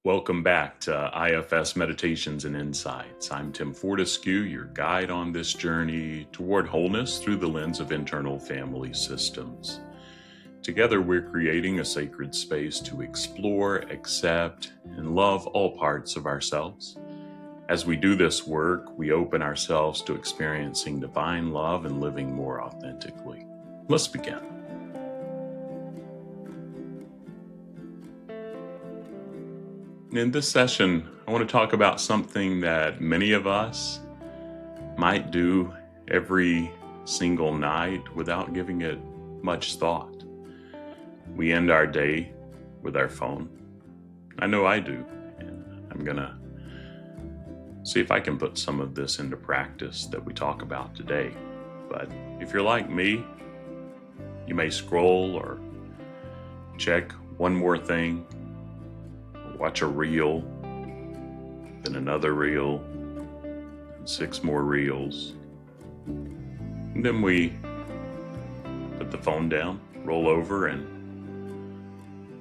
Welcome back to IFS Meditations and Insights. I'm Tim Fortescue, your guide on this journey toward wholeness through the lens of internal family systems. Together, we're creating a sacred space to explore, accept, and love all parts of ourselves. As we do this work, we open ourselves to experiencing divine love and living more authentically. Let's begin. In this session, I want to talk about something that many of us might do every single night without giving it much thought. We end our day with our phone. I know I do, and I'm going to see if I can put some of this into practice that we talk about today. But if you're like me, you may scroll or check one more thing, watch a reel, then another reel, and 6 more reels. And then we put the phone down, roll over, and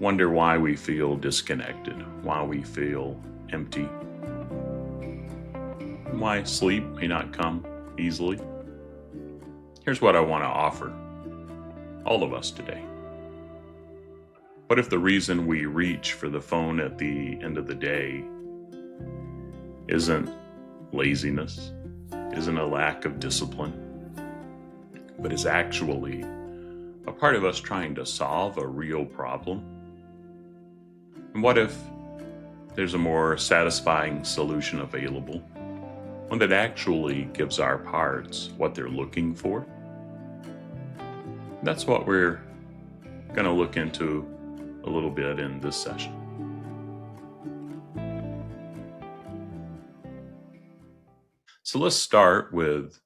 wonder why we feel disconnected, why we feel empty, and why sleep may not come easily. Here's what I want to offer all of us today. What if the reason we reach for the phone at the end of the day isn't laziness, isn't a lack of discipline, but is actually a part of us trying to solve a real problem? And what if there's a more satisfying solution available, one that actually gives our parts what they're looking for? That's what we're going to look into a little bit in this session. So let's start with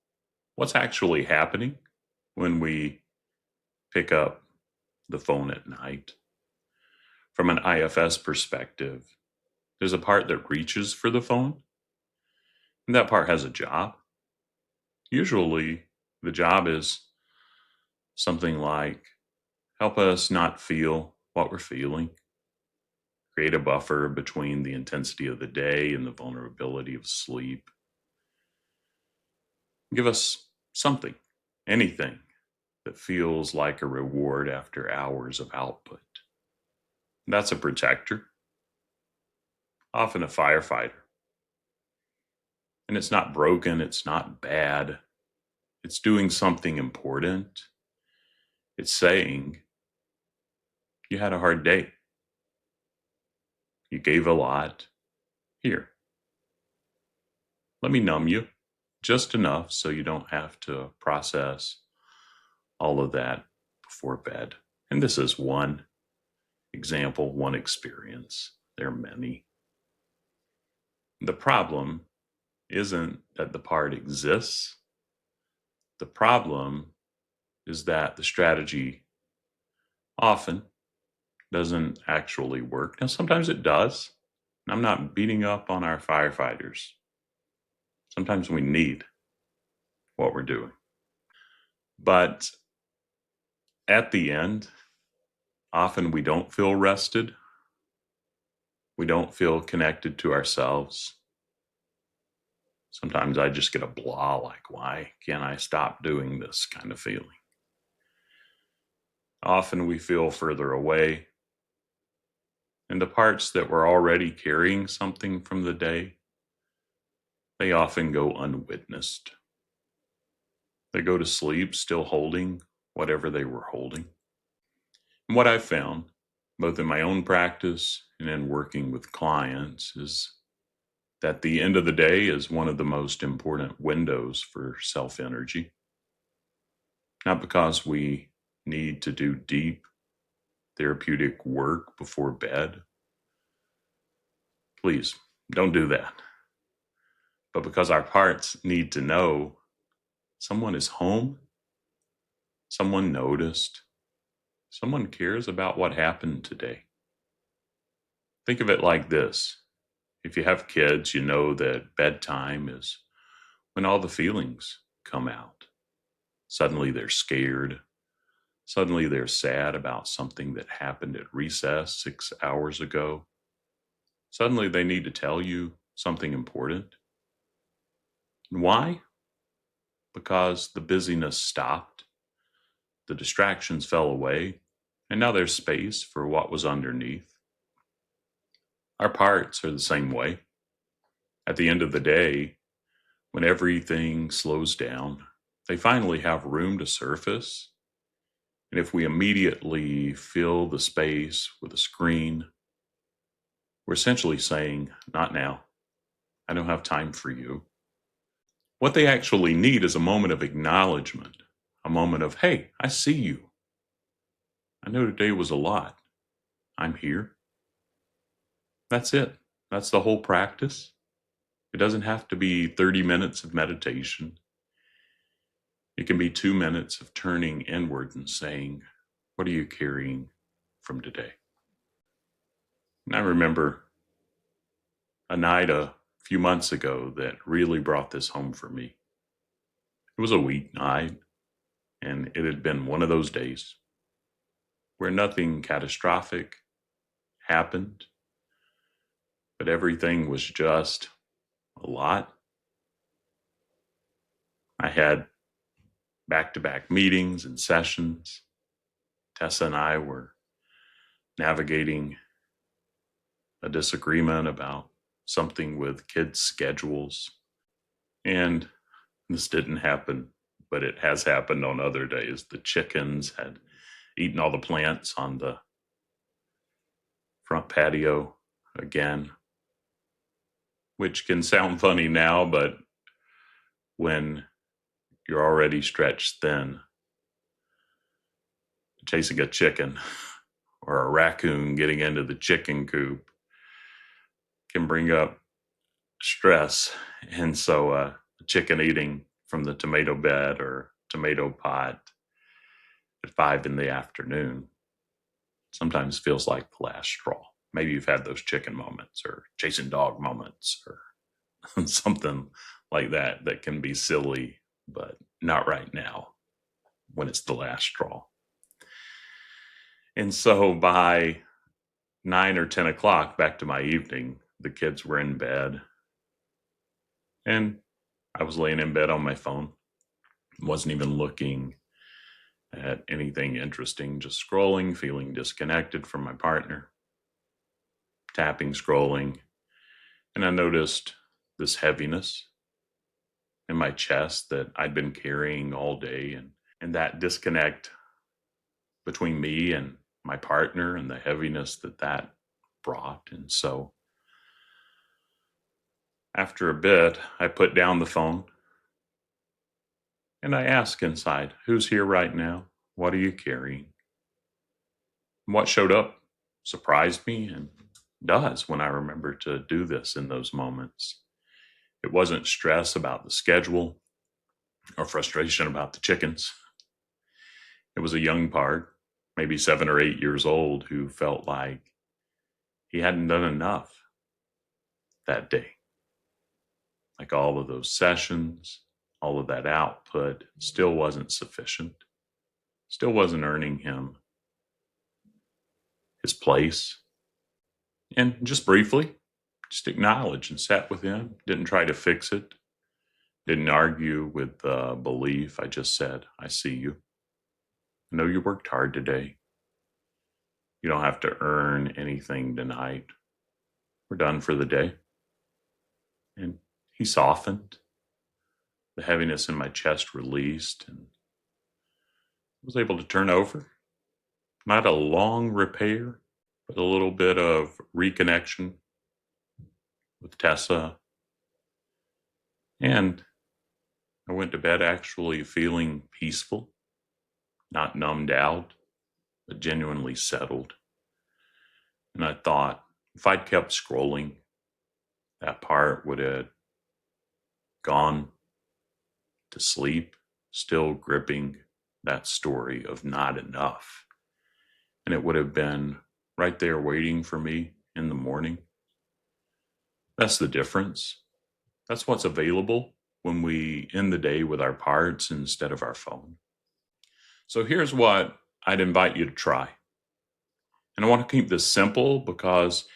what's actually happening when we pick up the phone at night. From an IFS perspective, there's a part that reaches for the phone, and that part has a job. Usually, the job is something like help us not feel what we're feeling, create a buffer between the intensity of the day and the vulnerability of sleep. Give us something, anything that feels like a reward after hours of output. That's a protector, often a firefighter. And it's not broken, it's not bad. It's doing something important. It's saying, you had a hard day. You gave a lot. Here, let me numb you just enough so you don't have to process all of that before bed. And this is one example, one experience. There are many. The problem isn't that the part exists. The problem is that the strategy often doesn't actually work. Now, sometimes it does. I'm not beating up on our firefighters. Sometimes we need what we're doing. But at the end, often we don't feel rested. We don't feel connected to ourselves. Sometimes I just get a blah, like, why can't I stop doing this kind of feeling? Often we feel further away. And the parts that were already carrying something from the day, they often go unwitnessed. They go to sleep still holding whatever they were holding. And what I've found, both in my own practice and in working with clients, is that the end of the day is one of the most important windows for self-energy. Not because we need to do deep therapeutic work before bed. Please, don't do that. But because our parts need to know someone is home, someone noticed, someone cares about what happened today. Think of it like this. If you have kids, you know that bedtime is when all the feelings come out. Suddenly they're scared. Suddenly they're sad about something that happened at recess 6 hours ago. Suddenly they need to tell you something important. And why? Because the busyness stopped, the distractions fell away, and now there's space for what was underneath. Our parts are the same way. At the end of the day, when everything slows down, they finally have room to surface. And if we immediately fill the space with a screen, we're essentially saying, not now. I don't have time for you. What they actually need is a moment of acknowledgement, a moment of, hey, I see you. I know today was a lot. I'm here. That's it. That's the whole practice. It doesn't have to be 30 minutes of meditation. It can be 2 minutes of turning inward and saying, what are you carrying from today? And I remember a night a few months ago that really brought this home for me. It was a weeknight, and it had been one of those days where nothing catastrophic happened, but everything was just a lot. I had back to back meetings and sessions. Tessa and I were navigating a disagreement about something with kids' schedules. And this didn't happen, but it has happened on other days. The chickens had eaten all the plants on the front patio again, which can sound funny now, but when you're already stretched thin, chasing a chicken or a raccoon getting into the chicken coop can bring up stress. And so, chicken eating from the tomato bed or tomato pot at 5 in the afternoon sometimes feels like the last straw. Maybe you've had those chicken moments or chasing dog moments or something like that that can be silly, but not right now when it's the last straw. And so by 9 or 10 o'clock, back to my evening, the kids were in bed and I was laying in bed on my phone. Wasn't even looking at anything interesting, just scrolling, feeling disconnected from my partner, tapping, scrolling. And I noticed this heaviness in my chest that I'd been carrying all day, and that disconnect between me and my partner and the heaviness that brought. And so after a bit, I put down the phone and I asked inside, who's here right now? What are you carrying? And what showed up surprised me and does when I remember to do this in those moments. It wasn't stress about the schedule or frustration about the chickens. It was a young part, maybe 7 or 8 years old, who felt like he hadn't done enough that day. Like all of those sessions, all of that output still wasn't sufficient, still wasn't earning him his place. And just briefly, just acknowledge and sat with him, didn't try to fix it, didn't argue with belief. I just said, I see you. I know you worked hard today. You don't have to earn anything tonight. We're done for the day. And he softened. The heaviness in my chest released and was able to turn over. Not a long repair, but a little bit of reconnection with Tessa. And I went to bed actually feeling peaceful, not numbed out, but genuinely settled. And I thought if I'd kept scrolling, that part would have gone to sleep, still gripping that story of not enough. And it would have been right there waiting for me in the morning. That's the difference. That's what's available when we end the day with our parts instead of our phone. So here's what I'd invite you to try. And I want to keep this simple because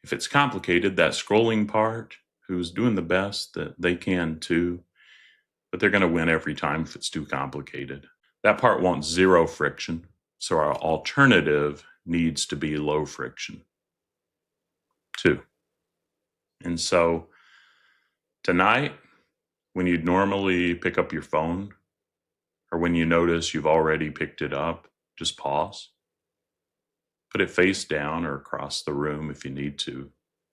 If it's complicated, that scrolling part, who's doing the best that they can too, but they're going to win every time if it's too complicated. That part wants zero friction, so our alternative needs to be low friction too. And so tonight, when you'd normally pick up your phone, or when you notice you've already picked it up, just pause. Put it face down or across the room if you need to.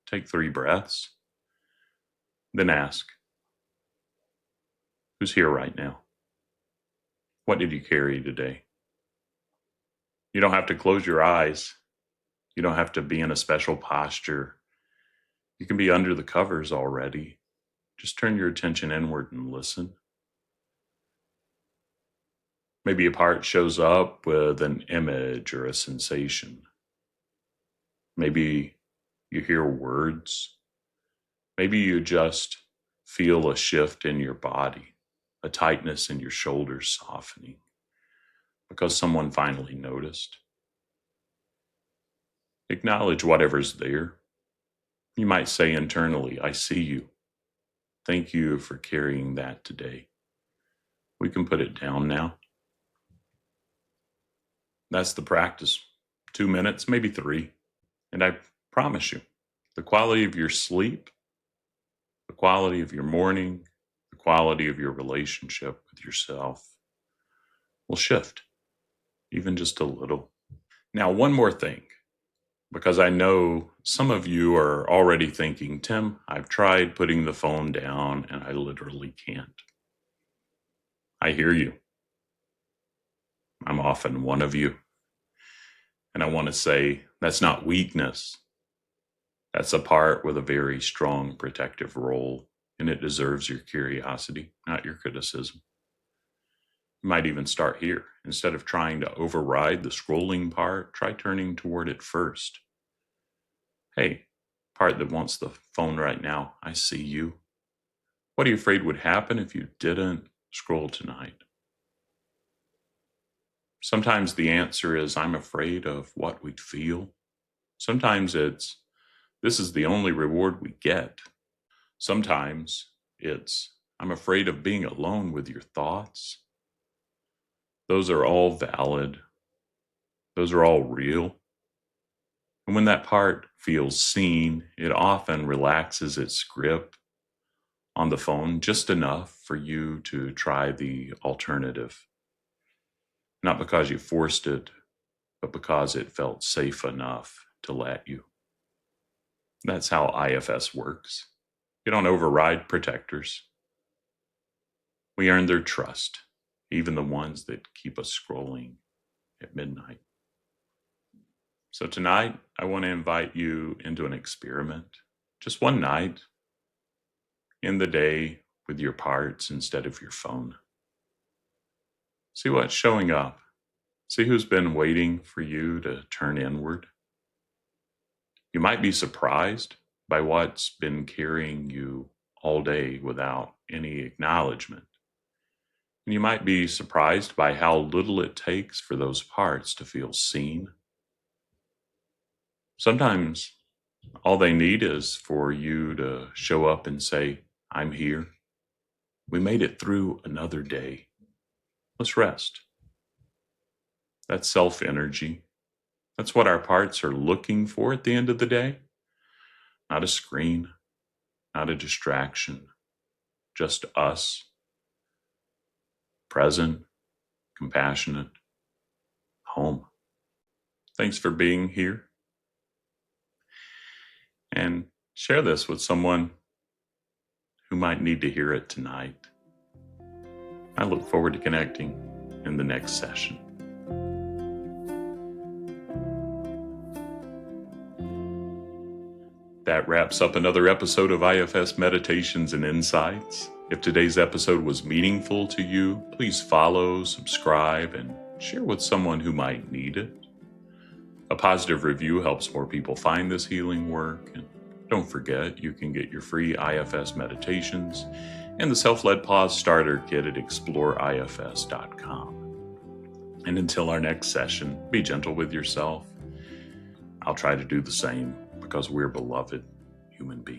Take 3 breaths. Then ask, who's here right now? What did you carry today? You don't have to close your eyes. You don't have to be in a special posture. You can be under the covers already. Just turn your attention inward and listen. Maybe a part shows up with an image or a sensation. Maybe you hear words. Maybe you just feel a shift in your body, a tightness in your shoulders softening because someone finally noticed. Acknowledge whatever's there. You might say internally, I see you. Thank you for carrying that today. We can put it down now. That's the practice. 2 minutes, maybe 3. And I promise you, the quality of your sleep, the quality of your morning, the quality of your relationship with yourself will shift, even just a little. Now, one more thing, because I know some of you are already thinking, Tim, I've tried putting the phone down and I literally can't. I hear you. I'm often one of you. And I want to say that's not weakness. That's a part with a very strong protective role, and it deserves your curiosity, not your criticism. You might even start here. Instead of trying to override the scrolling part, try turning toward it first. Hey, part that wants the phone right now, I see you. What are you afraid would happen if you didn't scroll tonight? Sometimes the answer is, I'm afraid of what we'd feel. Sometimes it's, this is the only reward we get. Sometimes it's, I'm afraid of being alone with your thoughts. Those are all valid. Those are all real. And when that part feels seen, it often relaxes its grip on the phone just enough for you to try the alternative. Not because you forced it, but because it felt safe enough to let you. That's how IFS works. You don't override protectors. We earn their trust, even the ones that keep us scrolling at midnight. So tonight, I want to invite you into an experiment. Just one night in the day with your parts instead of your phone. See what's showing up. See who's been waiting for you to turn inward. You might be surprised by what's been carrying you all day without any acknowledgement. And you might be surprised by how little it takes for those parts to feel seen. Sometimes all they need is for you to show up and say, I'm here. We made it through another day. Let's rest. That's self-energy. That's what our parts are looking for at the end of the day. Not a screen, not a distraction, just us, present, compassionate, home. Thanks for being here. And share this with someone who might need to hear it tonight. I look forward to connecting in the next session. That wraps up another episode of IFS Meditations and Insights. If today's episode was meaningful to you, please follow, subscribe, and share with someone who might need it. A positive review helps more people find this healing work. And don't forget, you can get your free IFS meditations and the Self-Led Pause Starter Kit at exploreifs.com. And until our next session, be gentle with yourself. I'll try to do the same, because we're beloved human beings.